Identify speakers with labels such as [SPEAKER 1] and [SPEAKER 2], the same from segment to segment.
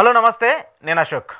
[SPEAKER 1] Hello నమస్తే, నేను అశోక్.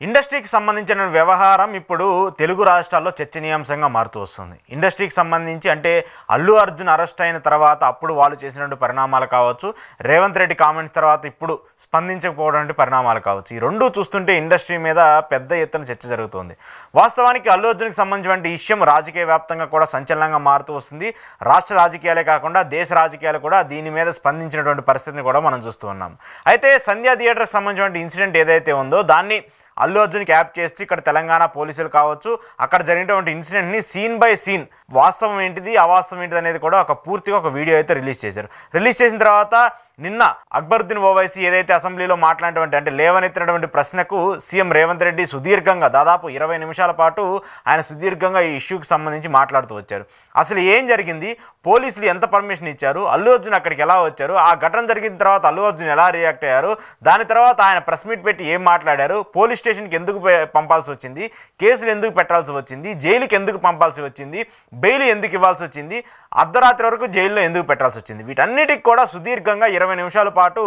[SPEAKER 1] ఇండస్ట్రీకి సంబంధించిన వ్యవహారం ఇప్పుడు తెలుగు రాష్ట్రాల్లో చర్చనీయాంశంగా మారుతూ వస్తుంది. ఇండస్ట్రీకి సంబంధించి అంటే అల్లు అర్జున్ అరెస్ట్ అయిన తర్వాత అప్పుడు వాళ్ళు చేసినటువంటి పరిణామాలు కావచ్చు, రేవంత్ రెడ్డి కామెంట్స్ తర్వాత ఇప్పుడు స్పందించకపోవడం పరిణామాలు కావచ్చు, ఈ రెండు చూస్తుంటే ఇండస్ట్రీ మీద పెద్ద ఎత్తున చర్చ జరుగుతుంది. వాస్తవానికి అల్లు అర్జున్కి సంబంధించిన విషయం రాజకీయ వ్యాప్తంగా కూడా సంచలనంగా మారుతూ వస్తుంది. రాష్ట్ర రాజకీయాలే కాకుండా దేశ రాజకీయాలు కూడా దీని మీద స్పందించినటువంటి పరిస్థితిని కూడా మనం చూస్తూ ఉన్నాం. అయితే సంధ్యా థియేటర్కి సంబంధించిన ఇన్సిడెంట్ ఏదైతే ఉందో దాన్ని అల్లు అర్జున్ క్యాప్ చేస్తూ ఇక్కడ తెలంగాణ పోలీసులు కావచ్చు అక్కడ జరిగినటువంటి ఇన్సిడెంట్ని సీన్ బై సీన్ వాస్తవం ఏంటిది అవాస్తవం ఏంటిది అనేది కూడా పూర్తిగా ఒక వీడియో అయితే రిలీజ్ చేశారు. రిలీజ్ చేసిన తర్వాత నిన్న అక్బరుద్దీన్ ఓవైసీ ఏదైతే అసెంబ్లీలో మాట్లాడినటువంటి అంటే లేవనెత్తినటువంటి ప్రశ్నకు సీఎం రేవంత్ రెడ్డి సుదీర్ఘంగా దాదాపు 20 నిమిషాల పాటు ఆయన సుదీర్ఘంగా ఈ ఇష్యూకి సంబంధించి మాట్లాడుతూ వచ్చారు. అసలు ఏం జరిగింది, పోలీసులు ఎంత పర్మిషన్ ఇచ్చారు, అల్లు అర్జున్ అక్కడికి ఎలా వచ్చారు, ఆ ఘటన జరిగిన తర్వాత అల్లు అర్జున్ ఎలా రియాక్ట్ అయ్యారు, దాని తర్వాత ఆయన ప్రెస్ మీట్ పెట్టి ఏం మాట్లాడారు, పోలీస్ స్టేషన్కి ఎందుకు పంపాల్సి వచ్చింది, కేసులు ఎందుకు పెట్టాల్సి వచ్చింది, జైలుకి ఎందుకు పంపాల్సి వచ్చింది, బెయిల్ ఎందుకు ఇవ్వాల్సి వచ్చింది, అర్ధరాత్రి వరకు జైల్లో ఎందుకు పెట్టాల్సి వచ్చింది, వీటన్నిటికి కూడా సుదీర్ఘంగా 20 నిమిషాల పాటు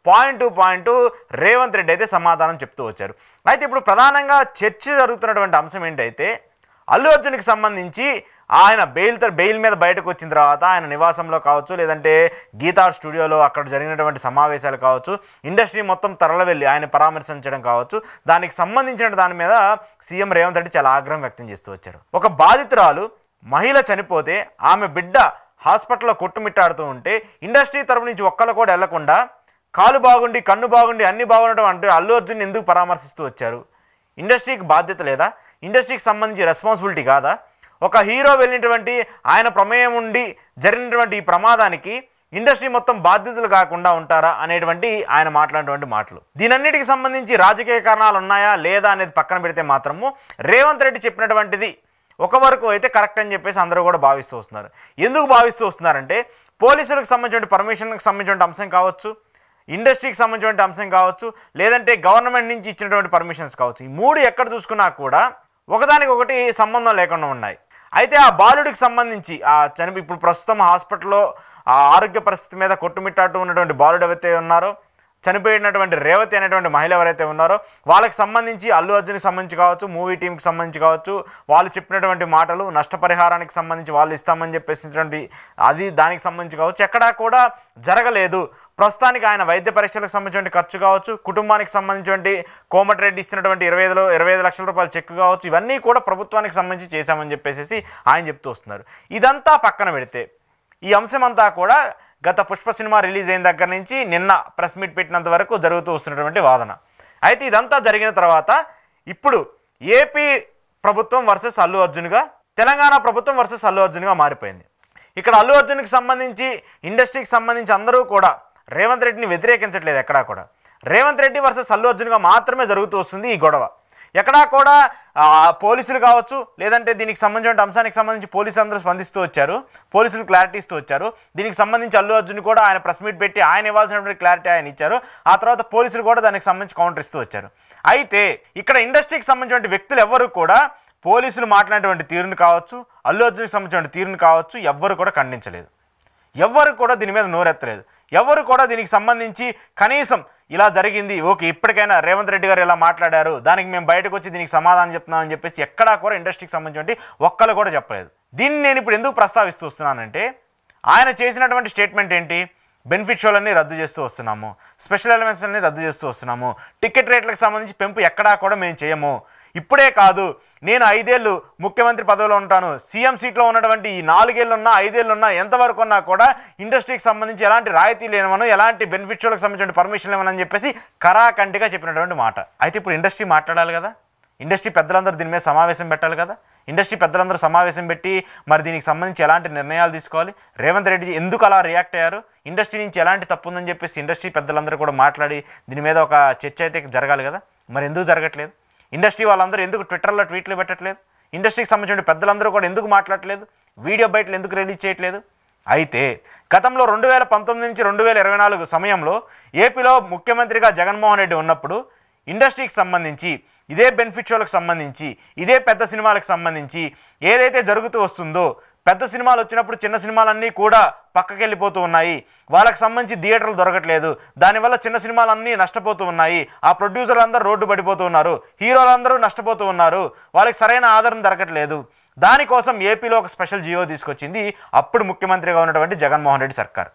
[SPEAKER 1] point to point Revanth Reddy అయితే సమాధానం చెప్తూ వచ్చారు. అయితే ఇప్పుడు ప్రధానంగా చర్చ జరుగుతున్నటువంటి అంశం ఏంటైతే అల్లు అర్జున్కి సంబంధించి ఆయన బెయిల్ మీద బయటకు వచ్చిన తర్వాత ఆయన నివాసంలో కావచ్చు లేదంటే గీతా స్టూడియోలో అక్కడ జరిగినటువంటి సమావేశాలు కావచ్చు, ఇండస్ట్రీ మొత్తం తరలివెళ్ళి ఆయన పరామర్శించడం కావచ్చు, దానికి సంబంధించిన దాని మీద సీఎం రేవంత్ రెడ్డి చాలా ఆగ్రహం వ్యక్తం చేస్తూ వచ్చారు. ఒక బాధితురాలు మహిళ చనిపోతే ఆమె బిడ్డ హాస్పిటల్లో కొట్టుమిట్టాడుతూ ఉంటే ఇండస్ట్రీ తరపు నుంచి ఒక్కళ్ళు కూడా వెళ్లకుండా కాలు బాగుండి కన్ను బాగుండి అన్ని బాగుండటం అంటే అల్లు అర్జున్ ఎందుకు పరామర్శిస్తూ వచ్చారు? ఇండస్ట్రీకి బాధ్యత లేదా? ఇండస్ట్రీకి సంబంధించి రెస్పాన్సిబిలిటీ కాదా? ఒక హీరో వెళ్ళినటువంటి ఆయన ప్రమేయం ఉండి జరిగినటువంటి ఈ ప్రమాదానికి ఇండస్ట్రీ మొత్తం బాధ్యతలు కాకుండా ఉంటారా అనేటువంటి ఆయన మాట్లాడినటువంటి మాటలు. దీనన్నిటికి సంబంధించి రాజకీయ కారణాలు ఉన్నాయా లేదా అనేది పక్కన పెడితే మాత్రము రేవంత్ రెడ్డి చెప్పినటువంటిది ఒక వరకు అయితే కరెక్ట్ అని చెప్పేసి అందరూ కూడా భావిస్తూ వస్తున్నారు. ఎందుకు భావిస్తూ వస్తున్నారంటే పోలీసులకు సంబంధించిన పర్మిషన్కి సంబంధించిన అంశం కావచ్చు, ఇండస్ట్రీకి సంబంధించిన అంశం కావచ్చు, లేదంటే గవర్నమెంట్ నుంచి ఇచ్చినటువంటి పర్మిషన్స్ కావచ్చు, ఈ మూడు ఎక్కడ చూసుకున్నా కూడా ఒకదానికొకటి సంబంధం లేకుండా ఉన్నాయి. అయితే ఆ బాలుడికి సంబంధించి ఇప్పుడు ప్రస్తుతం హాస్పిటల్లో ఆరోగ్య పరిస్థితి మీద కొట్టుమిట్టాటు ఉన్నటువంటి బాలుడు ఎవరైతే ఉన్నారో, చనిపోయినటువంటి రేవతి అనేటువంటి మహిళ ఎవరైతే ఉన్నారో వాళ్ళకి సంబంధించి అల్లు అర్జున్కి సంబంధించి కావచ్చు, మూవీ టీంకి సంబంధించి కావచ్చు, వాళ్ళు చెప్పినటువంటి మాటలు నష్టపరిహారానికి సంబంధించి వాళ్ళు ఇస్తామని చెప్పేసినటువంటి అది దానికి సంబంధించి కావచ్చు ఎక్కడా కూడా జరగలేదు. ప్రస్తుతానికి ఆయన వైద్య పరీక్షలకు సంబంధించిన ఖర్చు కావచ్చు, కుటుంబానికి సంబంధించినటువంటి కోమటిరెడ్డి ఇస్తున్నటువంటి 25 లక్షల రూపాయల చెక్ కావచ్చు, ఇవన్నీ కూడా ప్రభుత్వానికి సంబంధించి చేశామని చెప్పేసి ఆయన చెప్తూ వస్తున్నారు. ఇదంతా పక్కన పెడితే ఈ అంశం అంతా కూడా గత పుష్ప సినిమా రిలీజ్ అయిన దగ్గర నుంచి నిన్న ప్రెస్ మీట్ పెట్టినంత వరకు జరుగుతూ వస్తున్నటువంటి వాదన. అయితే ఇదంతా జరిగిన తర్వాత ఇప్పుడు ఏపీ ప్రభుత్వం వర్సెస్ అల్లు అర్జున్గా, తెలంగాణ ప్రభుత్వం వర్సెస్ అల్లు అర్జున్గా మారిపోయింది. ఇక్కడ అల్లు అర్జున్కి సంబంధించి ఇండస్ట్రీకి సంబంధించి అందరూ కూడా రేవంత్ రెడ్డిని వ్యతిరేకించట్లేదు. ఎక్కడా కూడా రేవంత్ రెడ్డి వర్సెస్ అల్లు అర్జున్గా మాత్రమే జరుగుతూ వస్తుంది ఈ గొడవ. ఎక్కడా కూడా పోలీసులు కావచ్చు లేదంటే దీనికి సంబంధించిన అంశానికి సంబంధించి పోలీసులు అందరూ స్పందిస్తూ వచ్చారు, పోలీసులు క్లారిటీ ఇస్తూ వచ్చారు. దీనికి సంబంధించి అల్లు అర్జున్ కూడా ఆయన ప్రెస్ మీట్ పెట్టి ఆయన ఇవ్వాల్సినటువంటి క్లారిటీ ఆయన ఇచ్చారు. ఆ తర్వాత పోలీసులు కూడా దానికి సంబంధించి కౌంటర్ ఇస్తూ వచ్చారు. అయితే ఇక్కడ ఇండస్ట్రీకి సంబంధించిన వ్యక్తులు ఎవరు కూడా పోలీసులు మాట్లాడినటువంటి తీరును కావచ్చు, అల్లు అర్జున్కి సంబంధించిన తీరును కావచ్చు ఎవ్వరు కూడా ఖండించలేదు, ఎవ్వరు కూడా దీని మీద నోరెత్తలేదు, ఎవరు కూడా దీనికి సంబంధించి కనీసం ఇలా జరిగింది ఓకే ఇప్పటికైనా రేవంత్ రెడ్డి గారు ఇలా మాట్లాడారు దానికి మేము బయటకు వచ్చి దీనికి సమాధానం చెప్తున్నామని చెప్పేసి ఎక్కడా కూడా ఇండస్ట్రీకి సంబంధించి ఒక్కళ్ళు కూడా చెప్పలేదు. దీన్ని నేను ఇప్పుడు ఎందుకు ప్రస్తావిస్తూ వస్తున్నానంటే ఆయన చేసినటువంటి స్టేట్మెంట్ ఏంటి, బెనిఫిట్ షోలన్నీ రద్దు చేస్తూ వస్తున్నాము, స్పెషల్ ఎలిమెంట్స్ని రద్దు చేస్తూ వస్తున్నాము, టికెట్ రేట్లకు సంబంధించి పెంపు ఎక్కడా కూడా మేము చేయము, ఇప్పుడే కాదు నేను 5 ఏళ్ళు ముఖ్యమంత్రి పదవిలో ఉంటాను, సీఎం సీట్లో ఉన్నటువంటి ఈ 4 ఏళ్ళున్నా 5 ఏళ్ళున్నా ఎంతవరకు ఉన్నా కూడా ఇండస్ట్రీకి సంబంధించి ఎలాంటి రాయితీలు ఏమనో ఎలాంటి బెనిఫిట్ షోలకు సంబంధించిన పర్మిషన్లు ఏమని చెప్పేసి కరాకంటిగా చెప్పినటువంటి మాట. అయితే ఇప్పుడు ఇండస్ట్రీ మాట్లాడాలి కదా, ఇండస్ట్రీ పెద్దలందరూ దీని మీద సమావేశం పెట్టాలి కదా, ఇండస్ట్రీ పెద్దలందరూ సమావేశం పెట్టి మరి దీనికి సంబంధించి ఎలాంటి నిర్ణయాలు తీసుకోవాలి, రేవంత్ రెడ్డి ఎందుకు అలా రియాక్ట్ అయ్యారు, ఇండస్ట్రీ నుంచి ఎలాంటి తప్పు ఉందని చెప్పేసి ఇండస్ట్రీ పెద్దలందరూ కూడా మాట్లాడి దీని మీద ఒక చర్చ అయితే జరగాలి కదా. మరి ఎందుకు జరగట్లేదు? ఇండస్ట్రీ వాళ్ళందరూ ఎందుకు ట్విట్టర్లో ట్వీట్లు పెట్టట్లేదు? ఇండస్ట్రీకి సంబంధించిన పెద్దలందరూ కూడా ఎందుకు మాట్లాడట్లేదు? వీడియో బయటలు ఎందుకు రిలీజ్ చేయట్లేదు? అయితే గతంలో 2019 నుంచి 2024 సమయంలో ఏపీలో ముఖ్యమంత్రిగా జగన్మోహన్ రెడ్డి ఉన్నప్పుడు ఇండస్ట్రీకి సంబంధించి ఇదే బెనిఫిట్ షోలకు సంబంధించి ఇదే పెద్ద సినిమాలకు సంబంధించి ఏదైతే జరుగుతూ వస్తుందో పెద్ద సినిమాలు వచ్చినప్పుడు చిన్న సినిమాలన్నీ కూడా పక్కకి వెళ్ళిపోతూ ఉన్నాయి. వాళ్ళకి సంబంధించి థియేటర్లు దొరకట్లేదు. దానివల్ల చిన్న సినిమాలన్నీ నష్టపోతూ ఉన్నాయి. ఆ ప్రొడ్యూసర్లు అందరూ రోడ్డు పడిపోతూ ఉన్నారు. హీరోలందరూ నష్టపోతూ ఉన్నారు. వాళ్ళకి సరైన ఆదరణ దొరకట్లేదు. దానికోసం ఏపీలో ఒక స్పెషల్ జియో తీసుకొచ్చింది అప్పుడు ముఖ్యమంత్రిగా ఉన్నటువంటి జగన్మోహన్ రెడ్డి సర్కార్.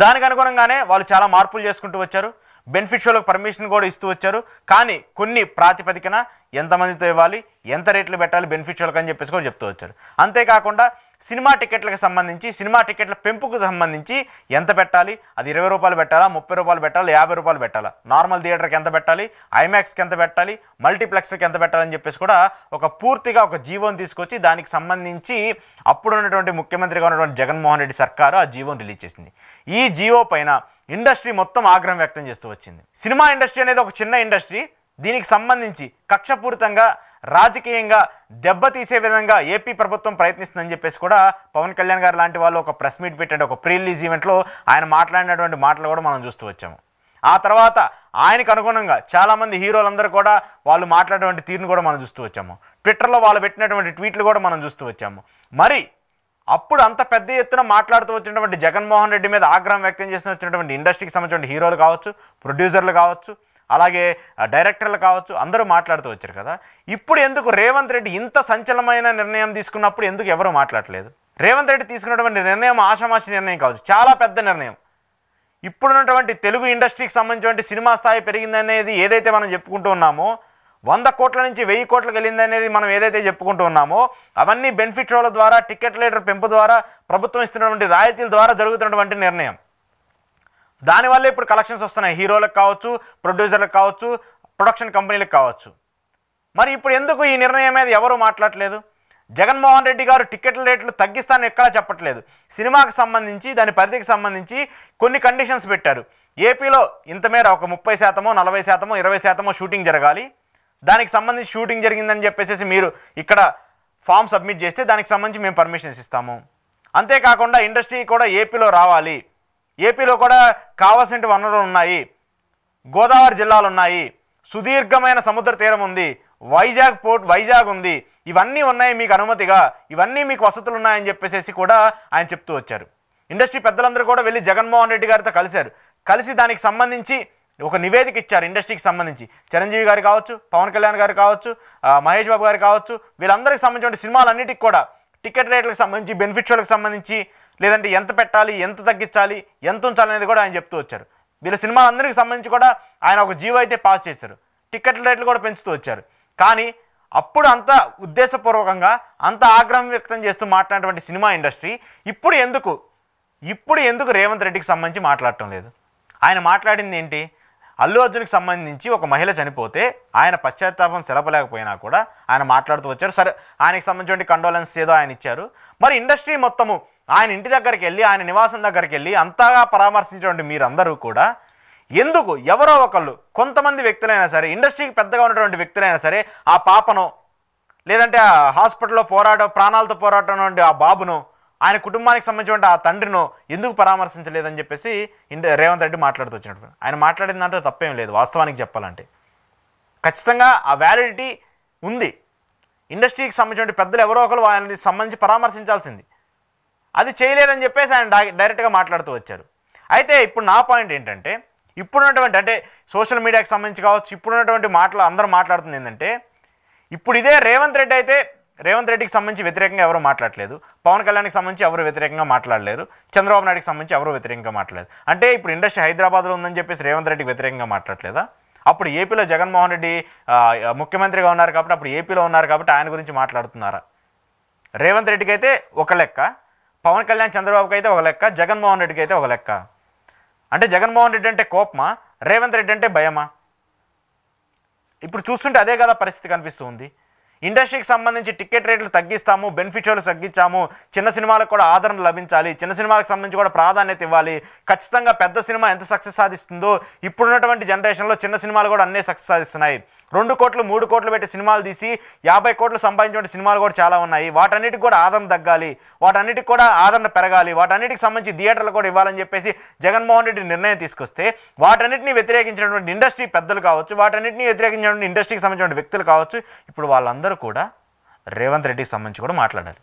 [SPEAKER 1] దానికి అనుగుణంగానే వాళ్ళు చాలా మార్పులు చేసుకుంటూ వచ్చారు. బెనిఫిట్ షోలకు పర్మిషన్ కూడా ఇస్తూ వచ్చారు. కానీ కొన్ని ప్రాతిపదికన ఎంతమందితో ఇవ్వాలి, ఎంత రేట్లు పెట్టాలి బెనిఫిట్ షోలకు అని చెప్పేసి కూడా చెప్తూ వచ్చారు. అంతేకాకుండా సినిమా టికెట్లకు సంబంధించి, సినిమా టికెట్ల పెంపుకు సంబంధించి ఎంత పెట్టాలి, అది 20 రూపాయలు పెట్టాలా, 30 రూపాయలు పెట్టాలా, 50 రూపాయలు పెట్టాలా, నార్మల్ థియేటర్కి ఎంత పెట్టాలి, ఐమాక్స్కి ఎంత పెట్టాలి, మల్టీప్లెక్స్కి ఎంత పెట్టాలని చెప్పేసి కూడా ఒక పూర్తిగా ఒక జీవోని తీసుకొచ్చి దానికి సంబంధించి అప్పుడు ఉన్నటువంటి ముఖ్యమంత్రిగా ఉన్నటువంటి జగన్మోహన్ రెడ్డి సర్కారు ఆ జీవోని రిలీజ్ చేసింది. ఈ జీవో పైన ఇండస్ట్రీ మొత్తం ఆగ్రహం వ్యక్తం చేస్తూ వచ్చింది. సినిమా ఇండస్ట్రీ అనేది ఒక చిన్న ఇండస్ట్రీ. దీనికి సంబంధించి కక్షపూరితంగా రాజకీయంగా దెబ్బతీసే విధంగా ఏపీ ప్రభుత్వం ప్రయత్నిస్తుందని చెప్పేసి కూడా పవన్ కళ్యాణ్ గారు లాంటి వాళ్ళు ఒక ప్రెస్ మీట్ పెట్టండి, ఒక ప్రీ రిలీజ్ ఈవెంట్లో ఆయన మాట్లాడినటువంటి మాటలు కూడా మనం చూస్తూ వచ్చాము. ఆ తర్వాత ఆయనకు అనుగుణంగా చాలామంది హీరోలందరూ కూడా వాళ్ళు మాట్లాడేటువంటి తీరును కూడా మనం చూస్తూ వచ్చాము. ట్విట్టర్లో వాళ్ళు పెట్టినటువంటి ట్వీట్లు కూడా మనం చూస్తూ వచ్చాము. మరి అప్పుడు అంత పెద్ద ఎత్తున మాట్లాడుతూ వచ్చినటువంటి జగన్మోహన్ రెడ్డి మీద ఆగ్రహం వ్యక్తం చేసిన వచ్చినటువంటి ఇండస్ట్రీకి సంబంధించిన హీరోలు కావచ్చు, ప్రొడ్యూసర్లు కావచ్చు, అలాగే డైరెక్టర్లు కావచ్చు, అందరూ మాట్లాడుతూ వచ్చారు కదా. ఇప్పుడు ఎందుకు రేవంత్ రెడ్డి ఇంత సంచలనమైన నిర్ణయం తీసుకున్నప్పుడు ఎందుకు ఎవరూ మాట్లాడలేదు? రేవంత్ రెడ్డి తీసుకున్నటువంటి నిర్ణయం ఆషామాషి నిర్ణయం కావచ్చు, చాలా పెద్ద నిర్ణయం. ఇప్పుడున్నటువంటి తెలుగు ఇండస్ట్రీకి సంబంధించినటువంటి సినిమా స్థాయి పెరిగిందనేది ఏదైతే మనం చెప్పుకుంటూ ఉన్నామో, 100 కోట్ల నుంచి 1000 కోట్లకు వెళ్ళిందనేది మనం ఏదైతే చెప్పుకుంటూ ఉన్నామో, అవన్నీ బెనిఫిట్ షోల ద్వారా, టికెట్ రేట్ల పెంపు ద్వారా, ప్రభుత్వం ఇస్తున్నటువంటి రాయితీల ద్వారా జరుగుతున్నటువంటి నిర్ణయం. దానివల్ల ఇప్పుడు కలెక్షన్స్ వస్తున్నాయి. హీరోలకు కావచ్చు, ప్రొడ్యూసర్లకు కావచ్చు, ప్రొడక్షన్ కంపెనీలకు కావచ్చు. మరి ఇప్పుడు ఎందుకు ఈ నిర్ణయం మీద ఎవరు మాట్లాడలేదు? జగన్మోహన్ రెడ్డి గారు టికెట్ల రేట్లు తగ్గిస్తానని ఎక్కడా చెప్పట్లేదు. సినిమాకి సంబంధించి, దాని పరిధికి సంబంధించి కొన్ని కండిషన్స్ పెట్టారు. ఏపీలో ఇంతమేర ఒక 30%, 40%, 20% షూటింగ్ జరగాలి. దానికి సంబంధించి షూటింగ్ జరిగిందని చెప్పేసి మీరు ఇక్కడ ఫామ్ సబ్మిట్ చేస్తే దానికి సంబంధించి మేము పర్మిషన్స్ ఇస్తాము. అంతేకాకుండా ఇండస్ట్రీ కూడా ఏపీలో రావాలి. ఏపీలో కూడా కావాల్సిన వనరులు ఉన్నాయి. గోదావరి జిల్లాలు ఉన్నాయి, సుదీర్ఘమైన సముద్ర తీరం ఉంది, వైజాగ్ పోర్ట్ వైజాగ్ ఉంది, ఇవన్నీ ఉన్నాయి మీకు అనుమతిగా, ఇవన్నీ మీకు వసతులు ఉన్నాయని చెప్పేసి కూడా ఆయన చెప్తూ వచ్చారు. ఇండస్ట్రీ పెద్దలందరూ కూడా వెళ్ళి జగన్మోహన్ రెడ్డి గారితో కలిశారు. కలిసి దానికి సంబంధించి ఒక నివేదిక ఇచ్చారు. ఇండస్ట్రీకి సంబంధించి చిరంజీవి గారు కావచ్చు, పవన్ కళ్యాణ్ గారు కావచ్చు, మహేష్ బాబు గారు కావచ్చు, వీళ్ళందరికీ సంబంధించిన సినిమాలన్నిటికీ కూడా టికెట్ రేట్లకు సంబంధించి, బెనిఫిట్ షోలకు సంబంధించి, లేదంటే ఎంత పెట్టాలి, ఎంత తగ్గించాలి, ఎంత ఉంచాలి అనేది కూడా ఆయన చెప్తూ వచ్చారు. వీళ్ళ సినిమాలందరికీ సంబంధించి కూడా ఆయన ఒక జీవో అయితే పాస్ చేశారు. టికెట్ల రేట్లు కూడా పెంచుతూ వచ్చారు. కానీ అప్పుడు అంత ఉద్దేశపూర్వకంగా అంత ఆగ్రహం వ్యక్తం చేస్తూ మాట్లాడినటువంటి సినిమా ఇండస్ట్రీ ఇప్పుడు ఎందుకు రేవంత్ రెడ్డికి సంబంధించి మాట్లాడటం లేదు? ఆయన మాట్లాడింది ఏంటి? అల్లు అర్జున్కి సంబంధించి ఒక మహిళ చనిపోతే ఆయన పశ్చాత్తాపం సెలపలేకపోయినా కూడా ఆయన మాట్లాడుతూ వచ్చారు. సరే, ఆయనకి సంబంధించిన కండోలెన్స్ ఏదో ఆయన ఇచ్చారు. మరి ఇండస్ట్రీ మొత్తము ఆయన ఇంటి దగ్గరికి వెళ్ళి, ఆయన నివాసం దగ్గరికి వెళ్ళి అంతగా పరామర్శించినటువంటి మీరందరూ కూడా ఎందుకు ఎవరో ఒకళ్ళు, కొంతమంది వ్యక్తులైనా సరే, ఇండస్ట్రీకి పెద్దగా ఉన్నటువంటి వ్యక్తులైనా సరే, ఆ పాపనో లేదంటే ఆ హాస్పిటల్లో ప్రాణాలతో పోరాటం ఆ బాబునో, ఆయన కుటుంబానికి సంబంధించిన ఆ తండ్రినో ఎందుకు పరామర్శించలేదని చెప్పేసి రేవంత్ రెడ్డి మాట్లాడుతూ వచ్చినట్టు. ఆయన మాట్లాడిన దాంట్లో తప్పేం లేదు. వాస్తవానికి చెప్పాలంటే ఖచ్చితంగా ఆ వ్యాలిడిటీ ఉంది. ఇండస్ట్రీకి సంబంధించిన పెద్దలు ఎవరో ఒకరు ఆయనకి సంబంధించి పరామర్శించాల్సింది. అది చేయలేదని చెప్పేసి ఆయన డైరెక్ట్గా మాట్లాడుతూ వచ్చారు. అయితే ఇప్పుడు నా పాయింట్ ఏంటంటే, ఇప్పుడున్నటువంటి అంటే సోషల్ మీడియాకి సంబంధించి కావచ్చు, ఇప్పుడున్నటువంటి మాటలు అందరూ మాట్లాడుతుంది ఏంటంటే, ఇప్పుడు ఇదే రేవంత్ రెడ్డికి సంబంధించి వ్యతిరేకంగా ఎవరు మాట్లాడలేదు, పవన్ కళ్యాణ్కి సంబంధించి ఎవరు వ్యతిరేకంగా మాట్లాడలేరు, చంద్రబాబు నాయుడుకి సంబంధించి ఎవరు వ్యతిరేకంగా మాట్లాడలేదు. అంటే ఇప్పుడు ఇండస్ట్రీ హైదరాబాద్లో ఉందని చెప్పేసి రేవంత్ రెడ్డికి వ్యతిరేకంగా మాట్లాడలేదా? అప్పుడు ఏపీలో జగన్మోహన్ రెడ్డి ముఖ్యమంత్రిగా ఉన్నారు కాబట్టి, అప్పుడు ఏపీలో ఉన్నారు కాబట్టి ఆయన గురించి మాట్లాడుతున్నారా? రేవంత్ రెడ్డికి అయితే ఒక లెక్క, పవన్ కళ్యాణ్ చంద్రబాబుకి అయితే ఒక లెక్క, జగన్మోహన్ రెడ్డికి అయితే ఒక లెక్క. అంటే జగన్మోహన్ రెడ్డి అంటే కోపమా, రేవంత్ రెడ్డి అంటే భయమా? ఇప్పుడు చూస్తుంటే అదే కదా పరిస్థితి కనిపిస్తుంది. ఇండస్ట్రీకి సంబంధించి టికెట్ రేట్లు తగ్గిస్తాము, బెనిఫిట్ షోలు తగ్గించాము, చిన్న సినిమాలకు కూడా ఆదరణ లభించాలి, చిన్న సినిమాలకు సంబంధించి కూడా ప్రాధాన్యత ఇవ్వాలి, ఖచ్చితంగా పెద్ద సినిమా ఎంత సక్సెస్ సాధిస్తుందో ఇప్పుడున్నటువంటి జనరేషన్లో చిన్న సినిమాలు కూడా అన్నీ సక్సెస్ సాధిస్తున్నాయి. 2 కోట్లు 3 కోట్లు పెట్టి సినిమాలు తీసి 50 కోట్లు సంపాదించిన సినిమాలు కూడా చాలా ఉన్నాయి. వాటన్నిటికి కూడా ఆదరణ తగ్గాలి, వాటన్నిటికి కూడా ఆదరణ పెరగాలి, వాటన్నిటికి సంబంధించి థియేటర్లు కూడా ఇవ్వాలని చెప్పేసి జగన్మోహన్ రెడ్డి నిర్ణయం తీసుకొస్తే వాటన్నిటిని వ్యతిరేకించినటువంటి ఇండస్ట్రీ పెద్దలు కావచ్చు, వాటన్నిటిని వ్యతిరేకించినటువంటి ఇండస్ట్రీకి సంబంధించిన వ్యక్తులు కావచ్చు, ఇప్పుడు వాళ్ళందరూ కూడా రేవంత్ రెడ్డికి సంబంధించి కూడా మాట్లాడాలి.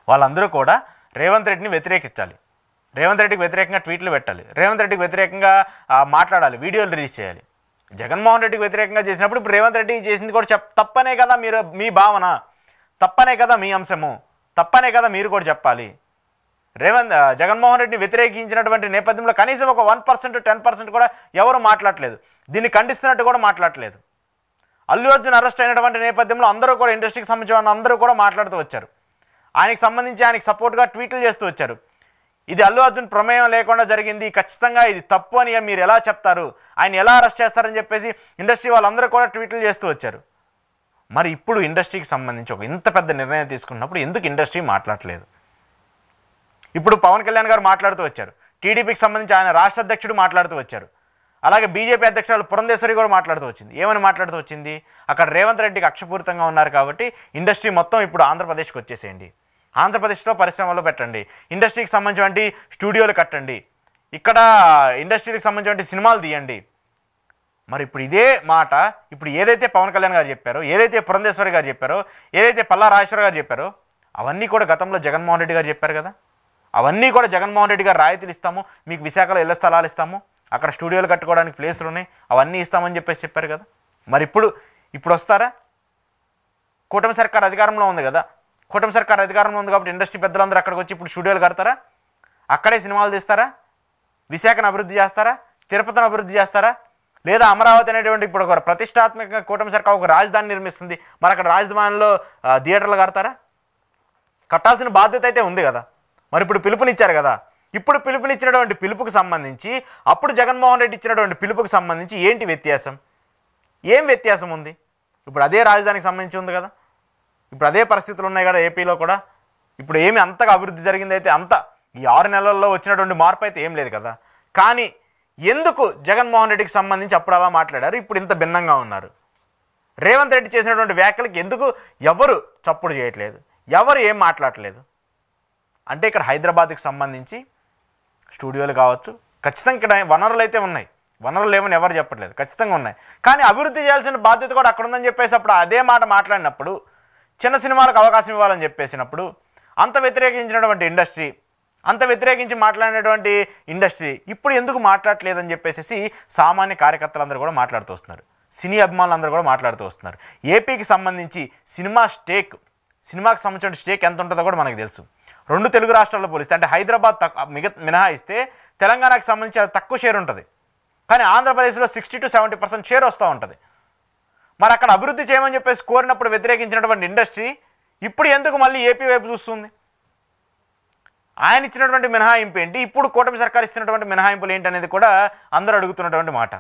[SPEAKER 1] వాళ్ళందరూ కూడా రేవంత్ రెడ్డిని వ్యతిరేకించాలి, రేవంత్ రెడ్డికి వ్యతిరేకంగా ట్వీట్లు పెట్టాలి, రేవంత్ రెడ్డికి వ్యతిరేకంగా మాట్లాడాలి, వీడియోలు రిలీజ్ చేయాలి. జగన్మోహన్ రెడ్డికి వ్యతిరేకంగా చేసినప్పుడు ఇప్పుడు రేవంత్ రెడ్డి చేసింది కూడా తప్పనే కదా మీ భావన, తప్పనే కదా మీ అంశము, తప్పనే కదా మీరు కూడా చెప్పాలి. జగన్మోహన్ రెడ్డిని వ్యతిరేకించినటువంటి నేపథ్యంలో కనీసం ఒక 1% 10% కూడా ఎవరు మాట్లాడలేదు, దీన్ని ఖండిస్తున్నట్టు కూడా మాట్లాడలేదు. అల్లు అర్జున్ అరెస్ట్ అయినటువంటి నేపథ్యంలో అందరూ కూడా ఇండస్ట్రీకి సంబంధించిన అందరూ కూడా మాట్లాడుతూ వచ్చారు, ఆయనకి సంబంధించి ఆయనకి సపోర్ట్గా ట్వీట్లు చేస్తూ వచ్చారు. ఇది అల్లు అర్జున్ ప్రమేయం లేకుండా జరిగింది, ఖచ్చితంగా ఇది తప్పు అని మీరు ఎలా చెప్తారు, ఆయన ఎలా అరెస్ట్ చేస్తారని చెప్పేసి ఇండస్ట్రీ వాళ్ళందరూ కూడా ట్వీట్లు చేస్తూ వచ్చారు. మరి ఇప్పుడు ఇండస్ట్రీకి సంబంధించి ఒక ఇంత పెద్ద నిర్ణయం తీసుకున్నప్పుడు ఎందుకు ఇండస్ట్రీ మాట్లాడలేదు? ఇప్పుడు పవన్ కళ్యాణ్ గారు మాట్లాడుతూ వచ్చారు, టీడీపీకి సంబంధించి ఆయన రాష్ట్ర అధ్యక్షుడు మాట్లాడుతూ వచ్చారు, అలాగే బీజేపీ అధ్యక్షురాలు పురంధేశ్వరి కూడా మాట్లాడుతూ వచ్చింది. ఏమని మాట్లాడుతూ వచ్చింది? అక్కడ రేవంత్ రెడ్డికి అక్షపూరితంగా ఉన్నారు కాబట్టి ఇండస్ట్రీ మొత్తం ఇప్పుడు ఆంధ్రప్రదేశ్కి వచ్చేసేయండి, ఆంధ్రప్రదేశ్లో పరిశ్రమలో పెట్టండి, ఇండస్ట్రీకి సంబంధించిన స్టూడియోలు కట్టండి, ఇక్కడ ఇండస్ట్రీకి సంబంధించిన సినిమాలు తీయండి. మరి ఇప్పుడు ఇదే మాట ఇప్పుడు ఏదైతే పవన్ కళ్యాణ్ గారు చెప్పారో, ఏదైతే పురంధేశ్వరి గారు చెప్పారో, ఏదైతే పల్లా రాజేశ్వర గారు చెప్పారో, అవన్నీ కూడా గతంలో జగన్మోహన్ రెడ్డి గారు చెప్పారు కదా. అవన్నీ కూడా జగన్మోహన్ రెడ్డి గారు రాయితీలు ఇస్తాము, మీకు విశాఖలో ఇళ్ల స్థలాలు ఇస్తాము, అక్కడ స్టూడియోలు కట్టుకోవడానికి ప్లేసులు ఉన్నాయి, అవన్నీ ఇస్తామని చెప్పేసి చెప్పారు కదా. మరి ఇప్పుడు వస్తారా? కూటమి సర్కార్ అధికారంలో ఉంది కదా, కూటమి సర్కార్ అధికారంలో ఉంది కాబట్టి ఇండస్ట్రీ పెద్దలందరూ అక్కడికి వచ్చి ఇప్పుడు స్టూడియోలు కడతారా? అక్కడే సినిమాలు తీస్తారా? విశాఖను అభివృద్ధి చేస్తారా? తిరుపతిని అభివృద్ధి చేస్తారా? లేదా అమరావతి అనేటువంటి ఇప్పుడు ఒక ప్రతిష్టాత్మకంగా కూటమి సర్కార్ ఒక రాజధాని నిర్మిస్తుంది, మరి అక్కడ రాజధానిలో థియేటర్లు కడతారా? కట్టాల్సిన బాధ్యత అయితే ఉంది కదా. మరి ఇప్పుడు పిలుపునిచ్చారు కదా, ఇప్పుడు పిలుపునిచ్చినటువంటి పిలుపుకు సంబంధించి అప్పుడు జగన్మోహన్ రెడ్డి ఇచ్చినటువంటి పిలుపుకు సంబంధించి ఏంటి వ్యత్యాసం? ఏం వ్యత్యాసం ఉంది? ఇప్పుడు అదే రాజధానికి సంబంధించి ఉంది కదా, ఇప్పుడు అదే పరిస్థితులు ఉన్నాయి కదా ఏపీలో కూడా. ఇప్పుడు ఏమి అంతగా అభివృద్ధి జరిగిందైతే అంత ఈ 6 నెలల్లో వచ్చినటువంటి మార్పు అయితే ఏం లేదు కదా. కానీ ఎందుకు జగన్మోహన్ రెడ్డికి సంబంధించి అప్పుడు అలా మాట్లాడారు, ఇప్పుడు ఇంత భిన్నంగా ఉన్నారు? రేవంత్ రెడ్డి చేసినటువంటి వ్యాఖ్యలకు ఎందుకు ఎవరు చప్పుడు చేయట్లేదు, ఎవరు ఏం మాట్లాడలేదు? అంటే ఇక్కడ హైదరాబాద్కి సంబంధించి స్టూడియోలు కావచ్చు, ఖచ్చితంగా ఇక్కడ వనరులు అయితే ఉన్నాయి, వనరులు లేవని ఎవరు చెప్పట్లేదు, ఖచ్చితంగా ఉన్నాయి. కానీ అభివృద్ధి చేయాల్సిన బాధ్యత కూడా అక్కడ ఉందని చెప్పేసి అప్పుడు అదే మాట మాట్లాడినప్పుడు, చిన్న సినిమాలకు అవకాశం ఇవ్వాలని చెప్పేసినప్పుడు, అంత వ్యతిరేకించినటువంటి ఇండస్ట్రీ, అంత వ్యతిరేకించి మాట్లాడినటువంటి ఇండస్ట్రీ ఇప్పుడు ఎందుకు మాట్లాడలేదని చెప్పేసి సామాన్య కార్యకర్తలందరూ కూడా మాట్లాడుతూ వస్తున్నారు, సినీ అభిమానులందరూ కూడా మాట్లాడుతూ వస్తున్నారు. ఏపీకి సంబంధించి సినిమాకి సంబంధించిన స్టేక్ ఎంత ఉంటుందో కూడా మనకు తెలుసు. 2 తెలుగు రాష్ట్రాల్లో పోలిస్తే, అంటే హైదరాబాద్ మినహాయిస్తే తెలంగాణకు సంబంధించి అది తక్కువ షేర్ ఉంటుంది, కానీ ఆంధ్రప్రదేశ్లో 60 to 70% షేర్ వస్తూ ఉంటుంది. మరి అక్కడ అభివృద్ధి చేయమని చెప్పేసి కోరినప్పుడు వ్యతిరేకించినటువంటి ఇండస్ట్రీ ఇప్పుడు ఎందుకు మళ్ళీ ఏపీ వైపు చూస్తుంది? ఆయన ఇచ్చినటువంటి మినహాయింపు ఏంటి, ఇప్పుడు కూటమి సర్కార్ ఇస్తున్నటువంటి మినహాయింపులు ఏంటి అనేది కూడా అందరూ అడుగుతున్నటువంటి మాట.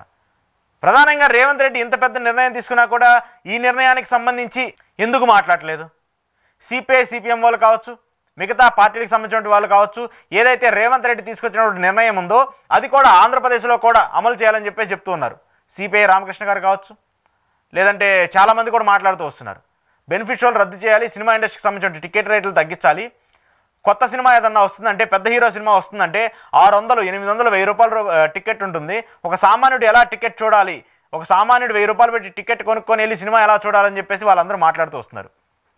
[SPEAKER 1] ప్రధానంగా రేవంత్ రెడ్డి ఇంత పెద్ద నిర్ణయం తీసుకున్నా కూడా ఈ నిర్ణయానికి సంబంధించి ఎందుకు మాట్లాడలేదు? సిపిఐ సిపిఎం వాళ్ళు కావచ్చు, మిగతా పార్టీలకు సంబంధించిన వాళ్ళు కావచ్చు, ఏదైతే రేవంత్ రెడ్డి తీసుకొచ్చినటువంటి నిర్ణయం ఉందో అది కూడా ఆంధ్రప్రదేశ్లో కూడా అమలు చేయాలని చెప్పేసి చెప్తూ ఉన్నారు. సిపిఐ రామకృష్ణ గారు కావచ్చు, లేదంటే చాలామంది కూడా మాట్లాడుతూ వస్తున్నారు. బెనిఫిట్ షోలు రద్దు చేయాలి, సినిమా ఇండస్ట్రీకి సంబంధించిన టికెట్ రేట్లు తగ్గించాలి, కొత్త సినిమా ఏదన్నా వస్తుందంటే, పెద్ద హీరో సినిమా వస్తుందంటే 600, 800, 1000 రూపాయలు టికెట్ ఉంటుంది. ఒక సామాన్యుడు ఎలా టికెట్ చూడాలి, ఒక సామాన్యుడు 1000 రూపాయలు పెట్టి టికెట్ కొనుక్కొని వెళ్ళి సినిమా ఎలా చూడాలని చెప్పేసి వాళ్ళందరూ మాట్లాడుతూ వస్తున్నారు.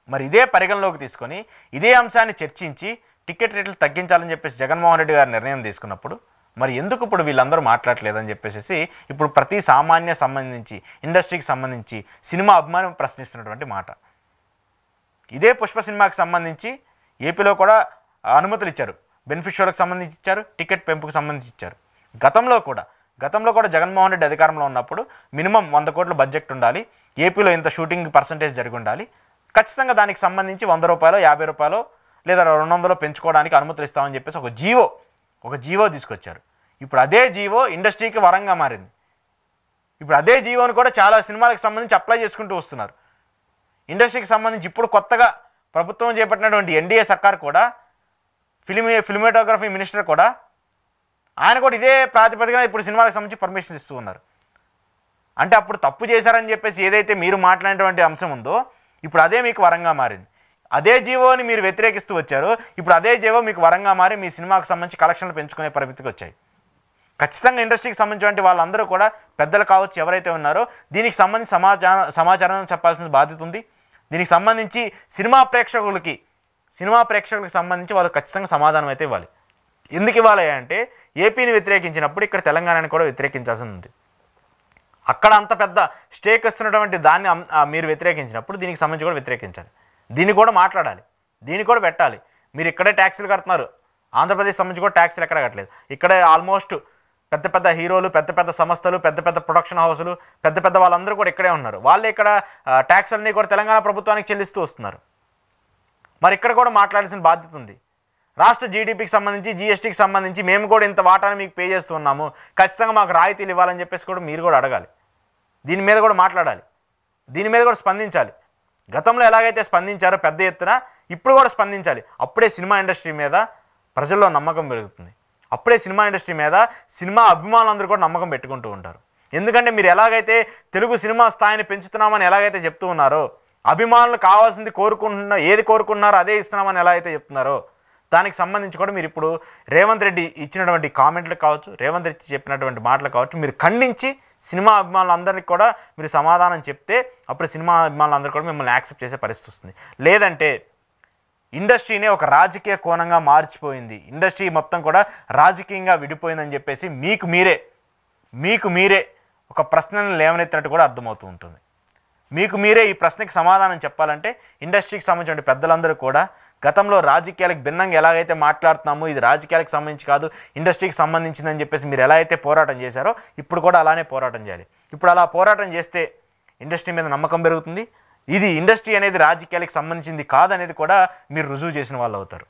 [SPEAKER 1] మరి ఇదే పరిగణలోకి తీసుకొని ఇదే అంశాన్ని చర్చించి టికెట్ రేట్లు తగ్గించాలని చెప్పేసి జగన్మోహన్ రెడ్డి గారు నిర్ణయం తీసుకున్నప్పుడు మరి ఎందుకు ఇప్పుడు వీళ్ళందరూ మాట్లాడలేదని చెప్పేసి ఇప్పుడు ప్రతి సామాన్య సంబంధించి ఇండస్ట్రీకి సంబంధించి సినిమా అభిమానం ప్రశ్నిస్తున్నటువంటి మాట. ఇదే పుష్ప సినిమాకి సంబంధించి ఏపీలో కూడా అనుమతులు ఇచ్చారు, బెనిఫిట్ షోలకు సంబంధించి ఇచ్చారు, టికెట్ పెంపుకు సంబంధించి ఇచ్చారు. గతంలో కూడా జగన్మోహన్ రెడ్డి అధికారంలో ఉన్నప్పుడు మినిమం 100 కోట్ల బడ్జెట్ ఉండాలి, ఏపీలో ఇంత షూటింగ్ పర్సంటేజ్ జరిగి ఉండాలి, ఖచ్చితంగా దానికి సంబంధించి 100 రూపాయలు 50 రూపాయలు లేదా 200 పెంచుకోవడానికి అనుమతులు ఇస్తామని చెప్పేసి ఒక జీవో తీసుకొచ్చారు. ఇప్పుడు అదే జీవో ఇండస్ట్రీకి వరంగా మారింది. ఇప్పుడు అదే జీవోని కూడా చాలా సినిమాలకు సంబంధించి అప్లై చేసుకుంటూ వస్తున్నారు. ఇండస్ట్రీకి సంబంధించి ఇప్పుడు కొత్తగా ప్రభుత్వం చేపట్టినటువంటి ఎన్డీఏ సర్కార్ కూడా ఫిల్మోటోగ్రఫీ మినిస్టర్ కూడా ఆయన కూడా ఇదే ప్రాతిపదికన ఇప్పుడు సినిమాలకు సంబంధించి పర్మిషన్ ఇస్తూ ఉన్నారు. అంటే అప్పుడు తప్పు చేశారని చెప్పేసి ఏదైతే మీరు మాట్లాడినటువంటి అంశం ఉందో ఇప్పుడు అదే మీకు వరంగా మారింది. అదే జీవోని మీరు వ్యతిరేకిస్తూ వచ్చారు, ఇప్పుడు అదే జీవో మీకు వరంగా మారి మీ సినిమాకు సంబంధించి కలెక్షన్లు పెంచుకునే పరిస్థితికి వచ్చాయి. ఖచ్చితంగా ఇండస్ట్రీకి సంబంధించిన వాళ్ళందరూ కూడా పెద్దలు కావచ్చు ఎవరైతే ఉన్నారో దీనికి సంబంధించి సమాచారం చెప్పాల్సిన బాధ్యత ఉంది. దీనికి సంబంధించి సినిమా ప్రేక్షకులకి సినిమా ప్రేక్షకులకు సంబంధించి వాళ్ళు ఖచ్చితంగా సమాధానం అయితే ఇవ్వాలి. ఎందుకు ఇవ్వాలి అంటే ఏపీని వ్యతిరేకించినప్పుడు ఇక్కడ తెలంగాణని కూడా వ్యతిరేకించాల్సి ఉంది. అక్కడ అంత పెద్ద స్టేక్ ఇస్తున్నటువంటి దాన్ని మీరు వ్యతిరేకించినప్పుడు దీనికి సంబంధించి కూడా వ్యతిరేకించాలి, దీన్ని కూడా మాట్లాడాలి, దీన్ని కూడా పెట్టాలి. మీరు ఇక్కడే ట్యాక్సులు కడుతున్నారు, ఆంధ్రప్రదేశ్ సంబంధించి కూడా ట్యాక్సులు ఎక్కడ కట్టలేదు. ఇక్కడే ఆల్మోస్ట్ పెద్ద పెద్ద హీరోలు, పెద్ద పెద్ద సంస్థలు, పెద్ద పెద్ద ప్రొడక్షన్ హౌసులు, పెద్ద పెద్ద వాళ్ళందరూ కూడా ఇక్కడే ఉన్నారు. వాళ్ళే ఇక్కడ ట్యాక్సులన్నీ కూడా తెలంగాణ ప్రభుత్వానికి చెల్లిస్తూ వస్తున్నారు. మరి ఇక్కడ కూడా మాట్లాడాల్సిన బాధ్యత ఉంది. రాష్ట్ర జీడీపీకి సంబంధించి, జీఎస్టీకి సంబంధించి మేము కూడా ఇంత వాటాను మీకు పే చేస్తున్నాము, ఖచ్చితంగా మాకు రాయితీలు ఇవ్వాలని చెప్పేసి కూడా మీరు కూడా అడగాలి. దీని మీద కూడా మాట్లాడాలి, దీని మీద కూడా స్పందించాలి. గతంలో ఎలాగైతే స్పందించారో పెద్ద ఎత్తున ఇప్పుడు కూడా స్పందించాలి. అప్పుడే సినిమా ఇండస్ట్రీ మీద ప్రజల్లో నమ్మకం పెరుగుతుంది. అప్పుడే సినిమా ఇండస్ట్రీ మీద సినిమా అభిమానులందరూ కూడా నమ్మకం పెట్టుకుంటూ ఉంటారు. ఎందుకంటే మీరు ఎలాగైతే తెలుగు సినిమా స్థాయిని పెంచుతున్నామని ఎలాగైతే చెప్తూ ఉన్నారో, అభిమానులు కావాల్సింది ఏది కోరుకున్నారో అదే ఇస్తున్నామని ఎలా అయితే చెప్తున్నారో, దానికి సంబంధించి కూడా మీరు ఇప్పుడు రేవంత్ రెడ్డి ఇచ్చినటువంటి కామెంట్లు కావచ్చు, రేవంత్ రెడ్డి చెప్పినటువంటి మాటలు కావచ్చు, మీరు ఖండించి సినిమా అభిమానులందరికీ కూడా మీరు సమాధానం చెప్తే అప్పుడు సినిమా అభిమానులందరూ కూడా మిమ్మల్ని యాక్సెప్ట్ చేసే పరిస్థితి వస్తుంది. లేదంటే ఇండస్ట్రీనే ఒక రాజకీయ కోణంగా మార్చిపోయింది, ఇండస్ట్రీ మొత్తం కూడా రాజకీయంగా విడిపోయిందని చెప్పేసి మీకు మీరే ఒక ప్రశ్నను లేవనెత్తినట్టు కూడా అర్థమవుతూ ఉంటుంది. మీకు మీరే ఈ ప్రశ్నకి సమాధానం చెప్పాలంటే ఇండస్ట్రీకి సంబంధించిన పెద్దలందరూ కూడా గతంలో రాజకీయాలకు భిన్నంగా ఎలాగైతే మాట్లాడుతున్నామో, ఇది రాజకీయాలకు సంబంధించి కాదు ఇండస్ట్రీకి సంబంధించిందని చెప్పేసి మీరు ఎలా అయితే పోరాటం చేశారో ఇప్పుడు కూడా అలానే పోరాటం చేయాలి. ఇప్పుడు అలా పోరాటం చేస్తే ఇండస్ట్రీ మీద నమ్మకం పెరుగుతుంది. ఇది ఇండస్ట్రీ అనేది రాజకీయాలకు సంబంధించింది కాదనేది కూడా మీరు రుజువు చేసిన వాళ్ళు అవుతారు.